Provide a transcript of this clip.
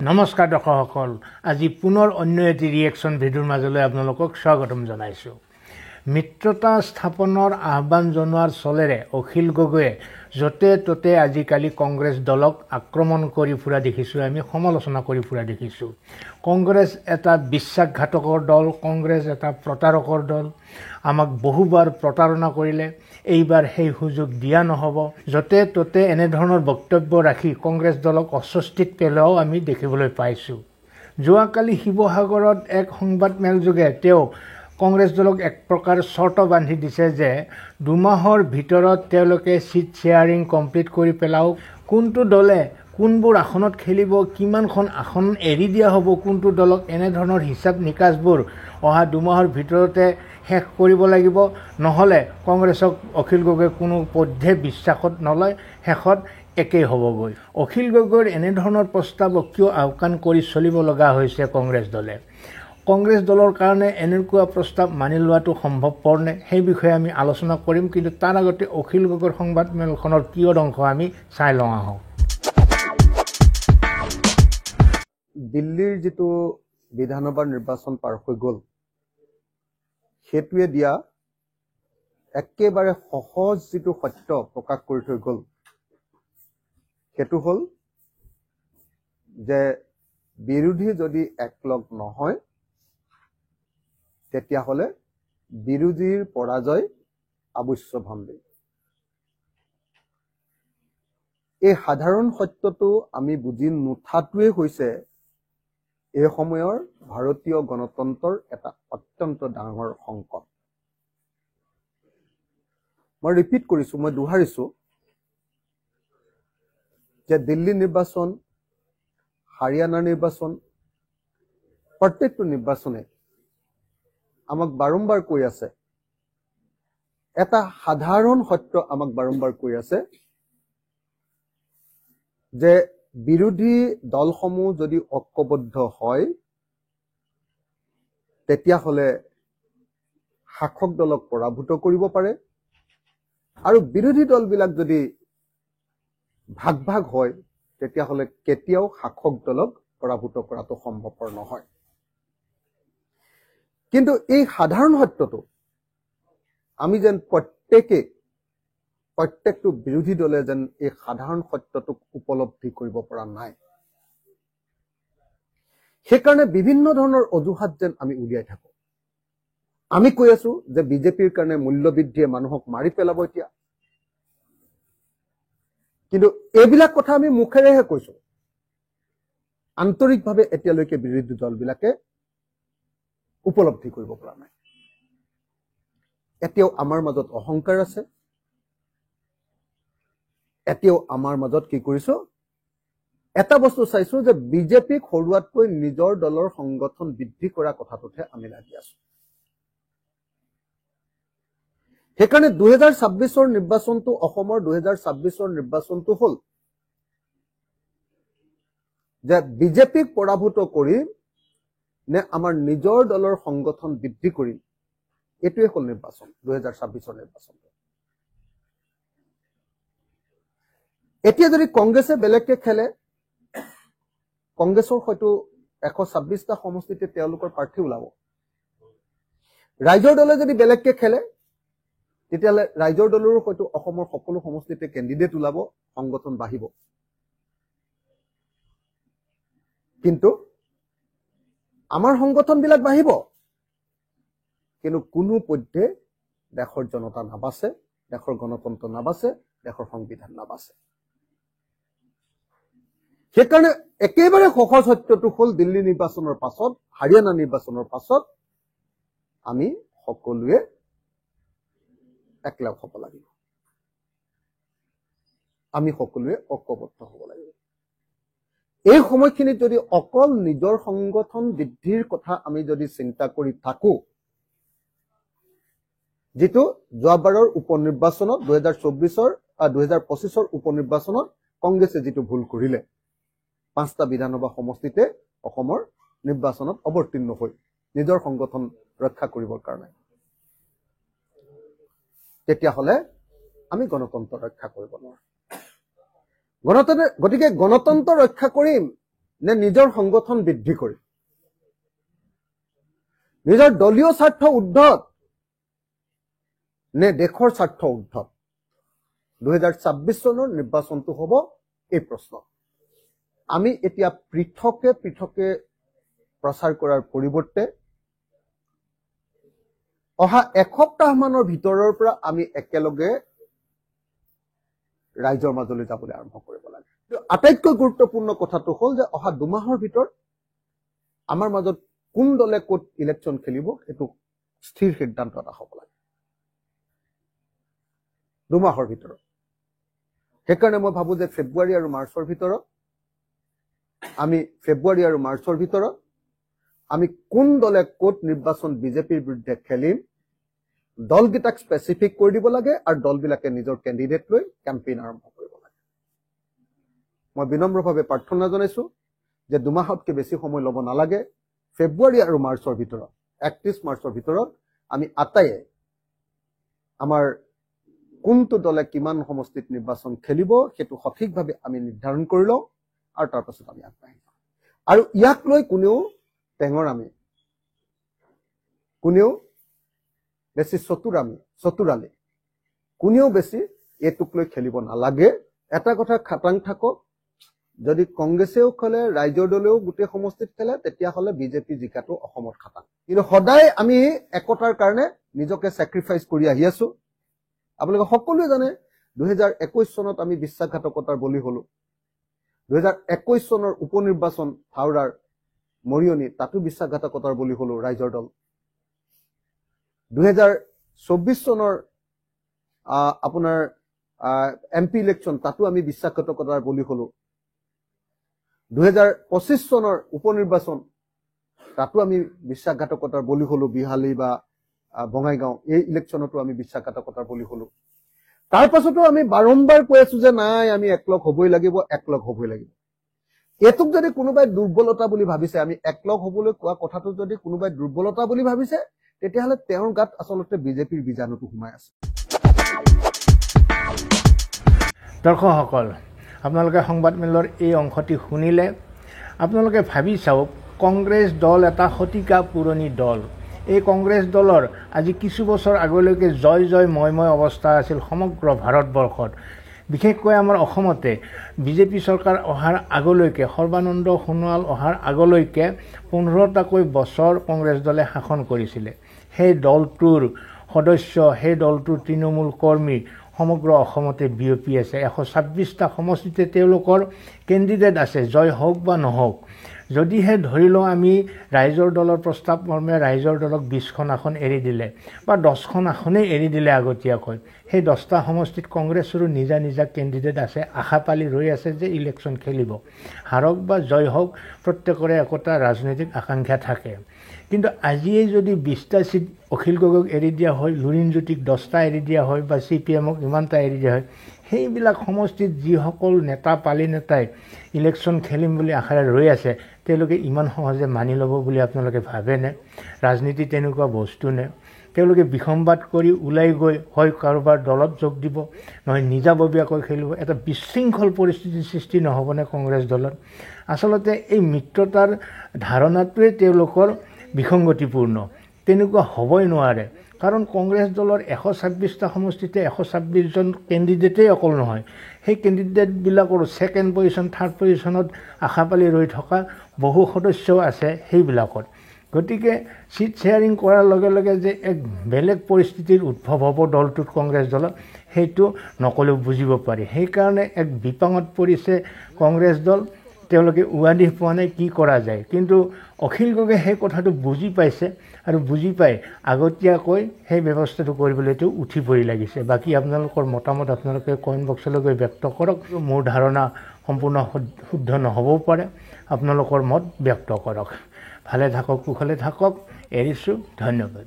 নমস্কাৰ দৰ্শকসকল, আজি পুনৰ অন্য এটি ৰিয়েকশ্যন ভিডিঅ'ৰ মাজলৈ আপোনালোকক স্বাগতম জনাইছোঁ। মিত্ৰতা স্থাপনৰ আহ্বান জনোৱাৰ চলেৰে অখিল গগৈয়ে য'তে ত'তে আজিকালি কংগ্ৰেছ দলক আক্ৰমণ কৰি ফুৰা দেখিছোঁ, আমি সমালোচনা কৰি ফুৰা দেখিছোঁ। কংগ্ৰেছ এটা বিশ্বাসঘাতকৰ দল, কংগ্ৰেছ এটা প্ৰতাৰকৰ দল, আমাক বহুবাৰ প্ৰতাৰণা কৰিলে, এইবাৰ সেই সুযোগ দিয়া নহ'ব। য'তে ত'তে এনেধৰণৰ বক্তব্য ৰাখি কংগ্ৰেছ দলক অস্বস্তিত পেলোৱাও আমি দেখিবলৈ পাইছোঁ। যোৱাকালি শিৱসাগৰত এক সংবাদমেলযোগে তেওঁ কংগ্ৰেছ দলক এক প্ৰকাৰ চৰ্ত বান্ধি দিছে যে 2 মাহৰ ভিতৰত তেওঁলোকে ছিট শ্বেয়াৰিং কমপ্লিট কৰি পেলাওক। কোনটো দলে কোনবোৰ আসনত খেলিব, কিমানখন আসন এৰি দিয়া হ'ব কোনটো দলক, এনেধৰণৰ হিচাপ নিকাচবোৰ অহা 2 মাহৰ ভিতৰতে শেষ কৰিব লাগিব। নহ'লে কংগ্ৰেছক অখিল গগৈ কোনো পধ্যে বিশ্বাসত নলয়, শেষত একেই হ'বগৈ। অখিল গগৈৰ এনেধৰণৰ প্ৰস্তাৱক কিয় আওকাণ কৰি চলিব লগা হৈছে কংগ্ৰেছ দলে? কংগ্ৰেছ দলৰ কাৰণে এনেকুৱা প্ৰস্তাৱ মানি লোৱাটো সম্ভৱপৰ নে, সেই বিষয়ে আমি আলোচনা কৰিম। কিন্তু তাৰ আগতে অখিল গগৈৰ সংবাদমেলখনৰ কিয় অংশ আমি চাই লওঁ আহক। দিল্লীৰ যিটো বিধানসভা নিৰ্বাচন পাৰ হৈ গ'ল, সেইটোৱে দিয়া একেবাৰে সহজ যিটো সত্য প্ৰকাশ কৰি থৈ গ'ল, সেইটো হ'ল যে বিৰোধী যদি একলগ নহয় তেতিয়াহ'লে বিৰোধীৰ পৰাজয় অৱশ্যম্ভাৱী। এই সাধাৰণ সত্যটো আমি বুজি নুঠাটোৱে হৈছে এই সময়ৰ ভাৰতীয় গণতন্ত্ৰৰ এটা অত্যন্ত ডাঙৰ সংকট। মই ৰিপিট কৰিছোঁ, মই দোহাৰিছোঁ যে দিল্লী নিৰ্বাচন, হাৰিয়ানা নিৰ্বাচন, প্ৰত্যেকটো নিৰ্বাচনে আমাক বাৰম্বাৰ কৈ আছে, এটা সাধাৰণ সত্য আমাক বাৰম্বাৰ কৈ আছে যে বিৰোধী দলসমূহ যদি ঐক্যবদ্ধ হয় তেতিয়াহ'লে শাসক দলক পৰাভূত কৰিব পাৰে, আৰু বিৰোধী দলবিলাক যদি ভাগ ভাগ হয় তেতিয়াহ'লে কেতিয়াও শাসক দলক পৰাভূত কৰাটো সম্ভৱপৰ নহয়। কিন্তু এই সাধাৰণ সত্যটো আমি যেন প্ৰত্যেকটো বিৰোধী দলে যেন এই সাধাৰণ সত্যটোক উপলব্ধি কৰিব পৰা নাই। সেইকাৰণে বিভিন্ন ধৰণৰ অজুহাত যেন আমি উলিয়াই থাকোঁ। আমি কৈ আছো যে বিজেপিৰ কাৰণে মূল্যবৃদ্ধিয়ে মানুহক মাৰি পেলাব এতিয়া, কিন্তু এইবিলাক কথা আমি মুখেৰেহে কৈছো, আন্তৰিকভাৱে এতিয়ালৈকে বিৰোধী দলবিলাকে উপলব্ধি কৰিব পৰা নাই। এতিয়াও আমাৰ মাজত অহংকাৰ আছে, এতিয়াও আমাৰ মাজত কি কৰিছো, এটা বস্তু চাইছো যে বিজেপিক হৰুৱাতকৈ নিজৰ দলৰ সংগঠন বৃদ্ধি কৰা কথাটোতহে আমি লাগি আছো। সেইকাৰণে 2026ৰ নিৰ্বাচনটো, অসমৰ 2026ৰ নিৰ্বাচনটো হ'ল যে বিজেপিক পৰাভূত কৰি নে আমাৰ নিজৰ দলৰ সংগঠন বৃদ্ধি কৰি, এইটোৱে হ'ল নিৰ্বাচন, 2026ৰ নিৰ্বাচন। এতিয়া যদি কংগ্ৰেছে বেলেগকে খেলে, কংগ্ৰেছৰ হয়তো 126টা সমষ্টিতে তেওঁলোকৰ প্ৰাৰ্থী ওলাব। ৰাইজৰ দলে যদি বেলেগকে খেলে তেতিয়াহ'লে ৰাইজৰ দলৰো হয়তো অসমৰ সকলো সমষ্টিতে কেণ্ডিডেট ওলাব, সংগঠন বাঢ়িব। কিন্তু আমাৰ সংগঠনবিলাক বাঢ়িব, কিন্তু কোনো পধ্যে দেশৰ জনতা নাবাচে, দেশৰ গণতন্ত্ৰ নাবাচে, দেশৰ সংবিধান নাবাচে। সেইকাৰণে একেবাৰে সহজ সত্যটো হ'ল দিল্লী নিৰ্বাচনৰ পাছত, হাৰিয়ানা নিৰ্বাচনৰ পাছত আমি সকলোৱে একলগ হ'ব লাগিব, আমি সকলোৱে ঐক্যবদ্ধ হ'ব লাগিব। এই সময়খিনিত যদি অকল নিজৰ সংগঠন বৃদ্ধিৰ কথা আমি যদি চিন্তা কৰি থাকো, যিটো যোৱাবাৰৰ উপনিৰ্বাচনত 2025ৰ উপনিৰ্বাচনত কংগ্ৰেছে যিটো ভুল কৰিলে, 5টা বিধানসভা সমষ্টিতে অসমৰ নিৰ্বাচনত অৱতীৰ্ণ হৈ নিজৰ সংগঠন ৰক্ষা কৰিবৰ কাৰণে, তেতিয়াহ'লে আমি গণতন্ত্ৰ ৰক্ষা কৰিব নোৱাৰো। গতিকে গণতন্ত্ৰ ৰক্ষা কৰিম, নে নিজৰ সংগঠন বৃদ্ধি কৰি নিজৰ দলীয় স্বাৰ্থ উৰ্ধত নে দেশৰ স্বাৰ্থ উৰ্ধত 2026 চনৰ নিৰ্বাচনটো হ'ব এই প্ৰশ্ন আমি এতিয়া পৃথকে পৃথকে প্ৰচাৰ কৰাৰ পৰিৱৰ্তে অহা এসপ্তাহমানৰ ভিতৰৰ পৰা আমি একেলগে ৰাইজৰ মাজলৈ যাবলৈ আৰম্ভ কৰিব লাগে আটাইতকৈ গুৰুত্বপূৰ্ণ কথাটো হ'ল যে অহা 2 মাহৰ ভিতৰত আমাৰ মাজত কোন দলে ক'ত ইলেকশ্যন খেলিব এইটো স্থিৰ সিদ্ধান্ত এটা হ'ব লাগে 2 মাহৰ ভিতৰত সেইকাৰণে মই ভাবো যে ফেব্ৰুৱাৰী আৰু মাৰ্চৰ ভিতৰত আমি কোন দলে ক'ত নিৰ্বাচন বিজেপিৰ বিৰুদ্ধে খেলিম দলগিটাক স্পেসিফিক কৰি দিব লাগে আৰু দলবিলাকে নিজৰ কেণ্ডিডেট লৈ কেম্পেইন আৰম্ভ কৰিব লাগে মই বিনম্ৰভাৱে প্ৰাৰ্থনা জনাইছো যে 2 মাহতকৈ বেছি সময় ল'ব নালাগে ফেব্ৰুৱাৰী আৰু মাৰ্চৰ ভিতৰত 31 মাৰ্চৰ ভিতৰত আমি আটাইয়ে আমাৰ কোনটো দলে কিমান সমষ্টিত নিৰ্বাচন খেলিব সেইটো সঠিকভাৱে আমি নিৰ্ধাৰণ কৰি লওঁ আৰু তাৰ পাছত আমি আগবাঢ়ি যাওঁ আৰু ইয়াক লৈ কোনেও টেঙৰামি কোনেও বেছি চতুৰালি কোনেও বেছি এইটোক লৈ খেলিব নালাগে এটা কথা খাটাং থাকক যদি কংগ্ৰেছেও খেলে ৰাইজৰ দলেও গোটেই সমষ্টিত খেলে তেতিয়াহ'লে বিজেপি জিকাটো অসমত খাটাং কিন্তু সদায় আমি একতাৰ কাৰণে নিজকে স্যাক্ৰিফাইস কৰি আহি আছো আপোনালোকে সকলোৱে জানে 2021 চনত আমি বিশ্বাসঘাতকতাৰ বলি হলো 2021 চনৰ উপনিৰ্বাচন হাওৰাৰ মৰিয়নি তাতো বিশ্বাসঘাতকতাৰ বলি হলো ৰাইজৰ দল 2024 চনৰ আপোনাৰ এমপি ইলেকশ্যন তাতো আমি বিশ্বাসঘাতকতাৰ বলি হলো 2025 চনৰ উপনিৰ্বাচন তাতো আমি বিশ্বাসঘাতকতাৰ বলি হলো বিহালী বা বঙাইগাঁও এই ইলেকশ্যনতো আমি বিশ্বাসঘাতকতাৰ বলি হলো তাৰ পাছতো আমি বাৰম্বাৰ কৈ আছো যে নাই আমি একলগ হ'বই লাগিব এটোক যদি কোনোবাই দুৰ্বলতা বুলি ভাবিছে আমি একলগ হ'বলৈ কোৱা কথাটো যদি কোনোবাই দুৰ্বলতা বুলি ভাবিছে তেতিয়াহ'লে তেওঁৰ গাত আচলতে বিজেপিৰ বীজাণুটো সোমাই আছে দৰ্শকসকল আপোনালোকে সংবাদমেলৰ এই অংশটি শুনিলে আপোনালোকে ভাবি চাওক কংগ্ৰেছ দল এটা শতিকা পুৰণি দল এই কংগ্ৰেছ দলৰ আজি কিছু বছৰ আগলৈকে জয় ময় অৱস্থা আছিল সমগ্ৰ ভাৰতবৰ্ষত বিশেষকৈ আমাৰ অসমতে বিজেপি চৰকাৰ অহাৰ আগলৈকে সৰ্বানন্দ সোণোৱাল অহাৰ আগলৈকে 15টাকৈ বছৰ কংগ্ৰেছ দলে শাসন কৰিছিলে সেই দলটোৰ সদস্য সেই দলটোৰ তৃণমূল কৰ্মী সমগ্ৰ অসমতে বিয়পি আছে 126টা সমষ্টিতে তেওঁলোকৰ কেণ্ডিডেট আছে জয় হওক বা নহওক যদিহে ধৰি লওঁ আমি ৰাইজৰ দলৰ প্ৰস্তাৱ মৰ্মে ৰাইজৰ দলক 20খন আসন এৰি দিলে বা 10খন আসনেই এৰি দিলে আগতীয়াকৈ সেই 10টা সমষ্টিত কংগ্ৰেছৰো নিজা কেণ্ডিডেট আছে আশা পালি ৰৈ আছে যে ইলেকশ্যন খেলিব হাৰক বা জয় হওক প্ৰত্যেকৰে একোটা ৰাজনৈতিক আকাংক্ষা থাকে কিন্তু আজিয়েই যদি 20টা সিট অখিল গগৈক এৰি দিয়া হয় লুৰিণজ্যোতিক 10টা এৰি দিয়া হয় বা CPMক ইমানটা এৰি দিয়া হয় সেইবিলাক সমষ্টিত যিসকল নেতা পালি নেতাই ইলেকশ্যন খেলিম বুলি আশাৰে ৰৈ আছে তেওঁলোকে ইমান সহজে মানি ল'ব বুলি আপোনালোকে ভাবেনে ৰাজনীতি তেনেকুৱা বস্তু নে তেওঁলোকে বিসম্বাদ কৰি ওলাই গৈ হয় কাৰোবাৰ দলত যোগ দিব নহয় নিজাববীয়াকৈ খেলিব এটা বিশৃংখল পৰিস্থিতিৰ সৃষ্টি নহ'বনে কংগ্ৰেছ দলত আচলতে এই মিত্ৰতাৰ ধাৰণাটোৱে তেওঁলোকৰ বিসংগতিপূৰ্ণ তেনেকুৱা হ'বই নোৱাৰে কাৰণ কংগ্ৰেছ দলৰ 126টা সমষ্টিতে 126জন কেণ্ডিডেটেই অকল নহয় সেই কেণ্ডিডেটবিলাকৰ ছেকেণ্ড পজিশ্যন থাৰ্ড পজিশ্যনত আশা পালি ৰৈ থকা বহু সদস্যও আছে সেইবিলাকত গতিকে সিট শ্বেয়াৰিং কৰাৰ লগে লগে যে এক বেলেগ পৰিস্থিতিৰ উদ্ভৱ হ'ব দলটোত কংগ্ৰেছ দলত সেইটো নকলেও বুজিব পাৰি সেইকাৰণে এক বিপাঙত পৰিছে কংগ্ৰেছ দল তেওঁলোকে উৱাদিহ পোৱা নাই কি কৰা যায় কিন্তু অখিল গগৈয়ে সেই কথাটো বুজি পাইছে আৰু বুজি পাই আগতীয়াকৈ সেই ব্যৱস্থাটো কৰিবলৈতো উঠি পৰি লাগিছে বাকী আপোনালোকৰ মতামত আপোনালোকে কমেণ্ট বক্সলৈ গৈ ব্যক্ত কৰক মোৰ ধাৰণা সম্পূৰ্ণ শুদ্ধ নহ'বও পাৰে আপোনালোকৰ মত ব্যক্ত কৰক ভালে থাকক কুশলে থাকক এৰিছোঁ ধন্যবাদ